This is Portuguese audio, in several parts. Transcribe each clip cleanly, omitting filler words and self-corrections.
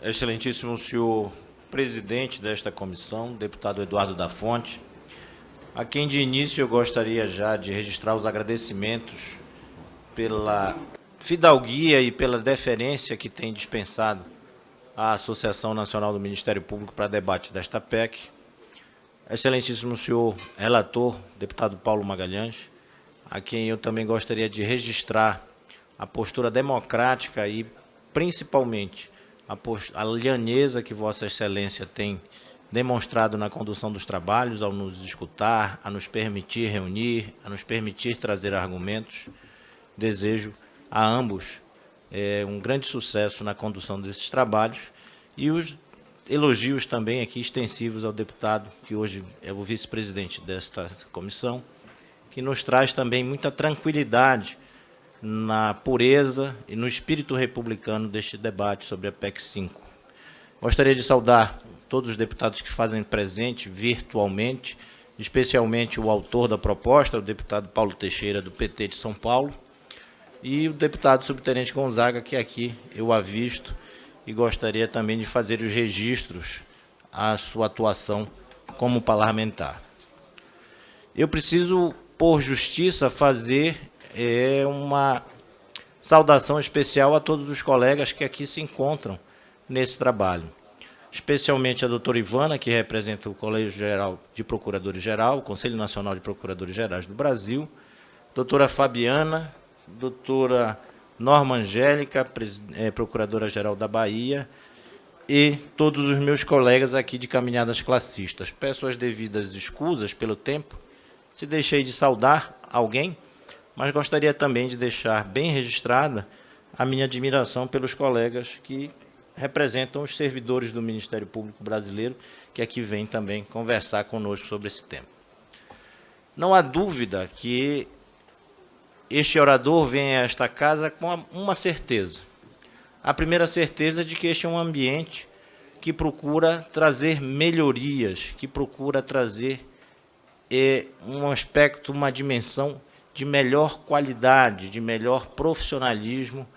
Excelentíssimo senhor presidente desta comissão, deputado Eduardo da Fonte, a quem de início eu gostaria já de registrar os agradecimentos pela fidalguia e pela deferência que tem dispensado à Associação Nacional do Ministério Público para debate desta PEC. Excelentíssimo senhor relator, deputado Paulo Magalhães, a quem eu também gostaria de registrar a postura democrática e, principalmente, a lhaneza que Vossa Excelência tem demonstrado na condução dos trabalhos, ao nos escutar, a nos permitir reunir, a nos permitir trazer argumentos. Desejo a ambos um grande sucesso na condução desses trabalhos e os elogios também aqui extensivos ao deputado, que hoje é o vice-presidente desta comissão, que nos traz também muita tranquilidade na pureza e no espírito republicano deste debate sobre a PEC 5. Gostaria de saudar todos os deputados que fazem presente virtualmente, especialmente o autor da proposta, o deputado Paulo Teixeira, do PT de São Paulo, e o deputado subtenente Gonzaga, que aqui eu avisto, e gostaria também de fazer os registros à sua atuação como parlamentar. Eu preciso, por justiça, fazer uma saudação especial a todos os colegas que aqui se encontram nesse trabalho, especialmente a doutora Ivana, que representa o Colégio Geral de Procuradores-Geral, o Conselho Nacional de Procuradores-Gerais do Brasil, doutora Fabiana, doutora Norma Angélica, Procuradora-Geral da Bahia, e todos os meus colegas aqui de caminhadas classistas. Peço as devidas escusas pelo tempo, se deixei de saudar alguém, mas gostaria também de deixar bem registrada a minha admiração pelos colegas que representam os servidores do Ministério Público Brasileiro, que aqui vêm também conversar conosco sobre esse tema. Não há dúvida que este orador vem a esta casa com uma certeza. A primeira certeza de que este é um ambiente que procura trazer melhorias, que procura trazer um aspecto, uma dimensão de melhor qualidade, de melhor profissionalismo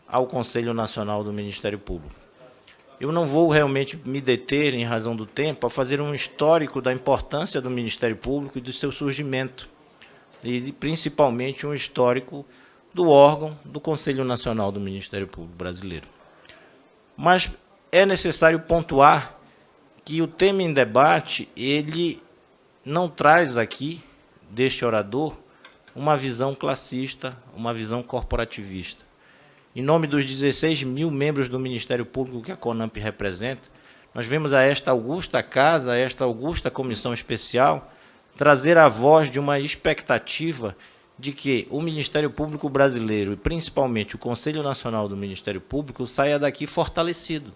ao Conselho Nacional do Ministério Público. Eu não vou realmente me deter, em razão do tempo, a fazer um histórico da importância do Ministério Público e do seu surgimento, e principalmente um histórico do órgão do Conselho Nacional do Ministério Público Brasileiro. Mas é necessário pontuar que o tema em debate, ele não traz aqui, deste orador, uma visão classista, uma visão corporativista. Em nome dos 16 mil membros do Ministério Público que a CONAMP representa, nós vemos a esta augusta casa, a esta augusta comissão especial, trazer a voz de uma expectativa de que o Ministério Público Brasileiro, e principalmente o Conselho Nacional do Ministério Público, saia daqui fortalecido.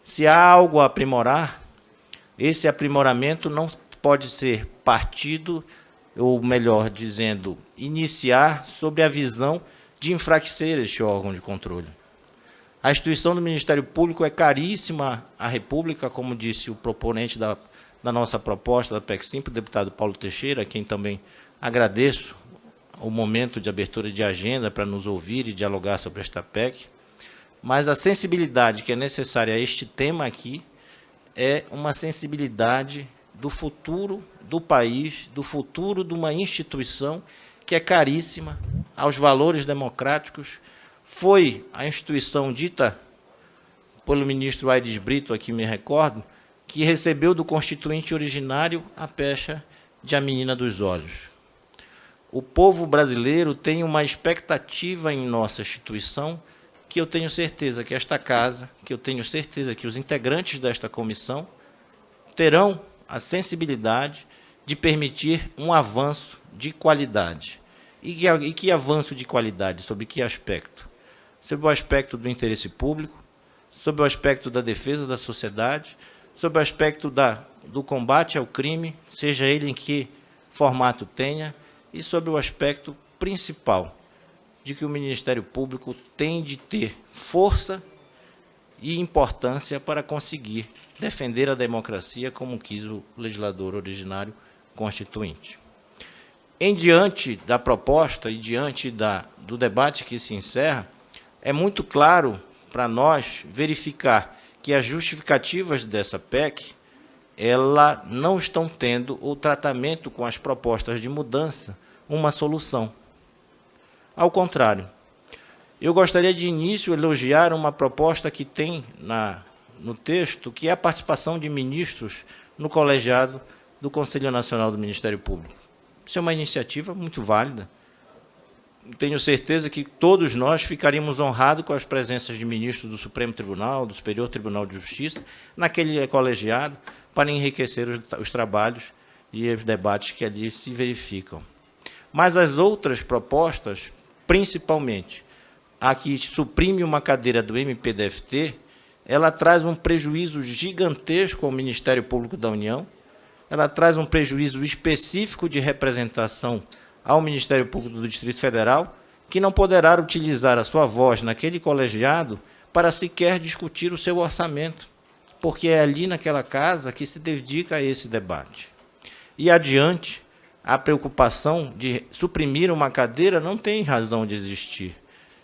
Se há algo a aprimorar, esse aprimoramento não pode ser partido, ou melhor dizendo, iniciar sobre a visão de enfraquecer este órgão de controle. A instituição do Ministério Público é caríssima à República, como disse o proponente da nossa proposta da PEC 5, o deputado Paulo Teixeira, a quem também agradeço o momento de abertura de agenda para nos ouvir e dialogar sobre esta PEC, mas a sensibilidade que é necessária a este tema aqui é uma sensibilidade do futuro do país, do futuro de uma instituição que é caríssima aos valores democráticos. Foi a instituição dita pelo ministro Aires Brito, aqui me recordo, que recebeu do constituinte originário a pecha de A Menina dos Olhos. O povo brasileiro tem uma expectativa em nossa instituição que eu tenho certeza que esta casa, que eu tenho certeza que os integrantes desta comissão terão a sensibilidade de permitir um avanço de qualidade. E que avanço de qualidade? Sobre que aspecto? Sobre o aspecto do interesse público, sobre o aspecto da defesa da sociedade, sobre o aspecto do combate ao crime, seja ele em que formato tenha, e sobre o aspecto principal, de que o Ministério Público tem de ter força e importância para conseguir defender a democracia como quis o legislador originário constituinte. Em diante da proposta e diante do debate que se encerra, é muito claro para nós verificar que as justificativas dessa PEC ela não estão tendo o tratamento com as propostas de mudança uma solução. Ao contrário, eu gostaria de início elogiar uma proposta que tem no texto, que é a participação de ministros no colegiado do Conselho Nacional do Ministério Público. Isso é uma iniciativa muito válida. Tenho certeza que todos nós ficaríamos honrados com as presenças de ministros do Supremo Tribunal, do Superior Tribunal de Justiça, naquele colegiado, para enriquecer os trabalhos e os debates que ali se verificam. Mas as outras propostas, principalmente a que suprime uma cadeira do MPDFT, ela traz um prejuízo gigantesco ao Ministério Público da União, ela traz um prejuízo específico de representação ao Ministério Público do Distrito Federal, que não poderá utilizar a sua voz naquele colegiado para sequer discutir o seu orçamento, porque é ali naquela casa que se dedica a esse debate. E adiante, a preocupação de suprimir uma cadeira não tem razão de existir.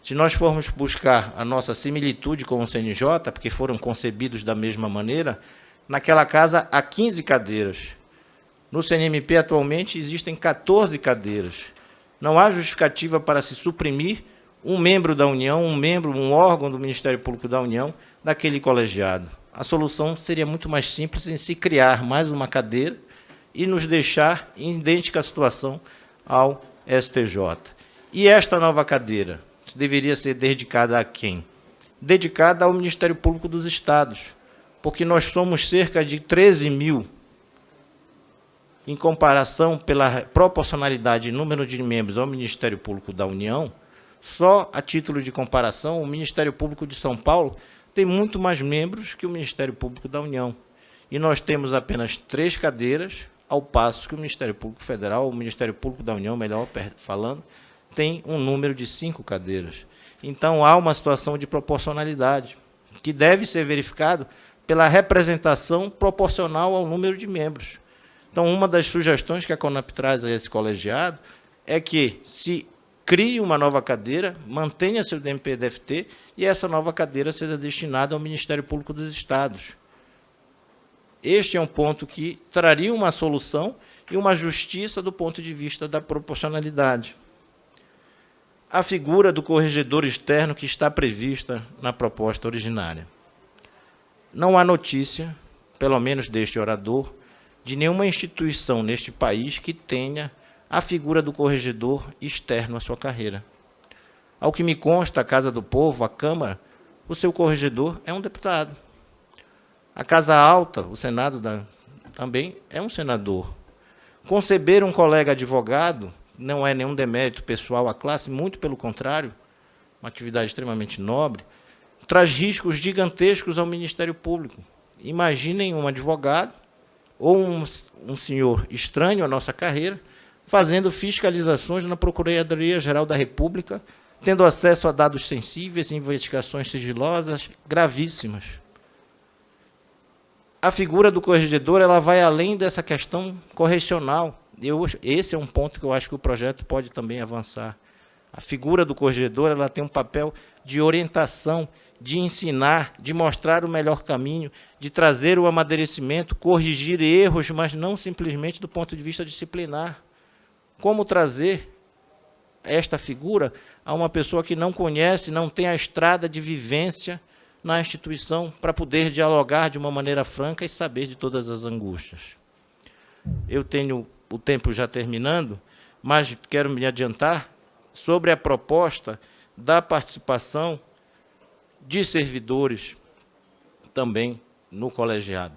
Se nós formos buscar a nossa similitude com o CNJ, porque foram concebidos da mesma maneira, naquela casa há 15 cadeiras. No CNMP, atualmente, existem 14 cadeiras. Não há justificativa para se suprimir um membro da União, um órgão do Ministério Público da União, daquele colegiado. A solução seria muito mais simples em se criar mais uma cadeira e nos deixar em idêntica situação ao STJ. E esta nova cadeira deveria ser dedicada a quem? Dedicada ao Ministério Público dos Estados, porque nós somos cerca de 13 mil, em comparação pela proporcionalidade e número de membros ao Ministério Público da União. Só a título de comparação, o Ministério Público de São Paulo tem muito mais membros que o Ministério Público da União. E nós temos apenas 3 cadeiras, ao passo que o Ministério Público Federal, o Ministério Público da União, melhor falando, tem um número de 5 cadeiras. Então, há uma situação de proporcionalidade, que deve ser verificado pela representação proporcional ao número de membros. Então, uma das sugestões que a CONAMP traz a esse colegiado é que se crie uma nova cadeira, mantenha-se o MPDFT e essa nova cadeira seja destinada ao Ministério Público dos Estados. Este é um ponto que traria uma solução e uma justiça do ponto de vista da proporcionalidade. A figura do corregedor externo que está prevista na proposta originária. Não há notícia, pelo menos deste orador, de nenhuma instituição neste país que tenha a figura do corregedor externo à sua carreira. Ao que me consta, a Casa do Povo, a Câmara, o seu corregedor é um deputado. A Casa Alta, o Senado também é um senador. Conceber um colega advogado não é nenhum demérito pessoal à classe, muito pelo contrário, uma atividade extremamente nobre, traz riscos gigantescos ao Ministério Público. Imaginem um advogado ou um senhor estranho à nossa carreira, fazendo fiscalizações na Procuradoria-Geral da República, tendo acesso a dados sensíveis, investigações sigilosas gravíssimas. A figura do corregedor ela vai além dessa questão correcional. Esse é um ponto que eu acho que o projeto pode também avançar. A figura do corregedor ela tem um papel de orientação, de ensinar, de mostrar o melhor caminho, de trazer o amadurecimento, corrigir erros, mas não simplesmente do ponto de vista disciplinar. Como trazer esta figura a uma pessoa que não conhece, não tem a estrada de vivência na instituição para poder dialogar de uma maneira franca e saber de todas as angústias. Eu tenho o tempo já terminando, mas quero me adiantar sobre a proposta da participação de servidores também no colegiado.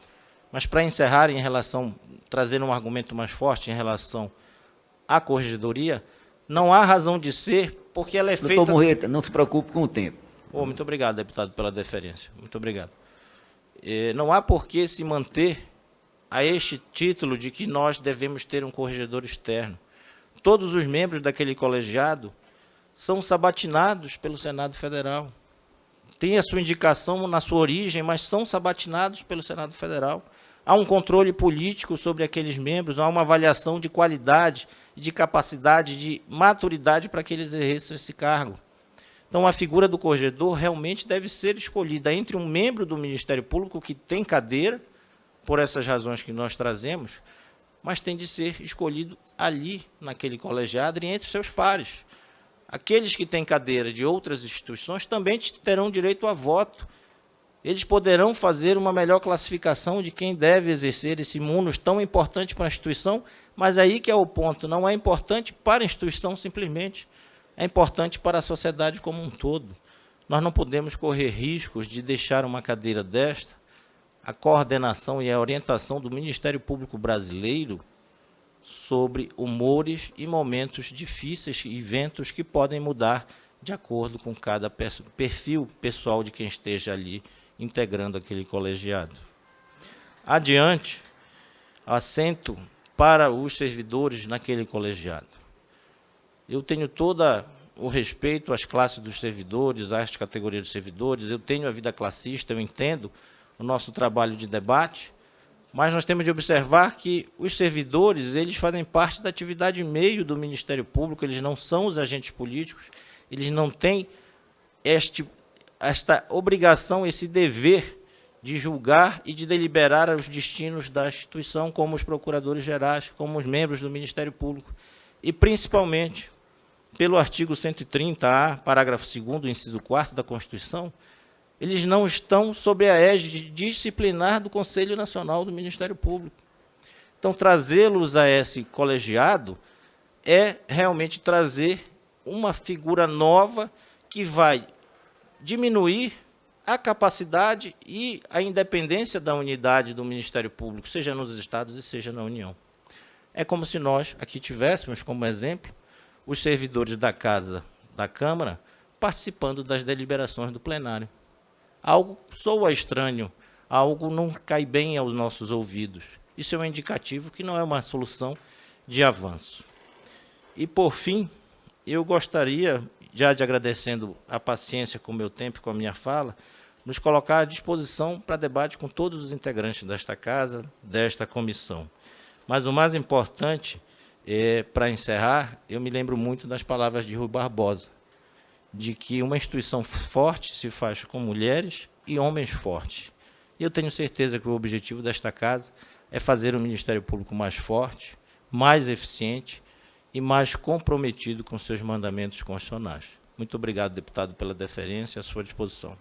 Mas para encerrar trazer um argumento mais forte em relação à corregedoria, não há razão de ser, porque ela é feita... Doutor Murrieta, não se preocupe com o tempo. Muito obrigado, deputado, pela deferência. Muito obrigado. Não há por que se manter a este título de que nós devemos ter um corregedor externo. Todos os membros daquele colegiado são sabatinados pelo Senado Federal. Tem a sua indicação na sua origem, mas são sabatinados pelo Senado Federal. Há um controle político sobre aqueles membros, há uma avaliação de qualidade, de capacidade, de maturidade para que eles exerçam esse cargo. Então, a figura do corregedor realmente deve ser escolhida entre um membro do Ministério Público que tem cadeira, por essas razões que nós trazemos, mas tem de ser escolhido ali, naquele colegiado, e entre seus pares. Aqueles que têm cadeira de outras instituições também terão direito a voto. Eles poderão fazer uma melhor classificação de quem deve exercer esse munus tão importante para a instituição, mas aí que é o ponto, não é importante para a instituição simplesmente, é importante para a sociedade como um todo. Nós não podemos correr riscos de deixar uma cadeira desta, a coordenação e a orientação do Ministério Público Brasileiro sobre humores e momentos difíceis e eventos que podem mudar de acordo com cada perfil pessoal de quem esteja ali integrando aquele colegiado. Adiante, assento para os servidores naquele colegiado. Eu tenho todo o respeito às classes dos servidores, às categorias de servidores, eu tenho a vida classista, eu entendo o nosso trabalho de debate, mas nós temos de observar que os servidores, eles fazem parte da atividade meio do Ministério Público, eles não são os agentes políticos, eles não têm esta obrigação, esse dever de julgar e de deliberar os destinos da instituição, como os procuradores gerais, como os membros do Ministério Público, e principalmente, pelo artigo 130-A, parágrafo 2º, inciso 4º da Constituição, eles não estão sob a égide disciplinar do Conselho Nacional do Ministério Público. Então, trazê-los a esse colegiado é realmente trazer uma figura nova que vai diminuir a capacidade e a independência da unidade do Ministério Público, seja nos estados e seja na União. É como se nós aqui tivéssemos como exemplo os servidores da Casa, da Câmara, participando das deliberações do plenário. Algo soa estranho, algo não cai bem aos nossos ouvidos. Isso é um indicativo que não é uma solução de avanço. E, por fim, eu gostaria, já de agradecendo a paciência com o meu tempo e com a minha fala, nos colocar à disposição para debate com todos os integrantes desta casa, desta comissão. Mas o mais importante, para encerrar, eu me lembro muito das palavras de Rui Barbosa, de que uma instituição forte se faz com mulheres e homens fortes. E eu tenho certeza que o objetivo desta casa é fazer o Ministério Público mais forte, mais eficiente e mais comprometido com seus mandamentos constitucionais. Muito obrigado, deputado, pela deferência e à sua disposição.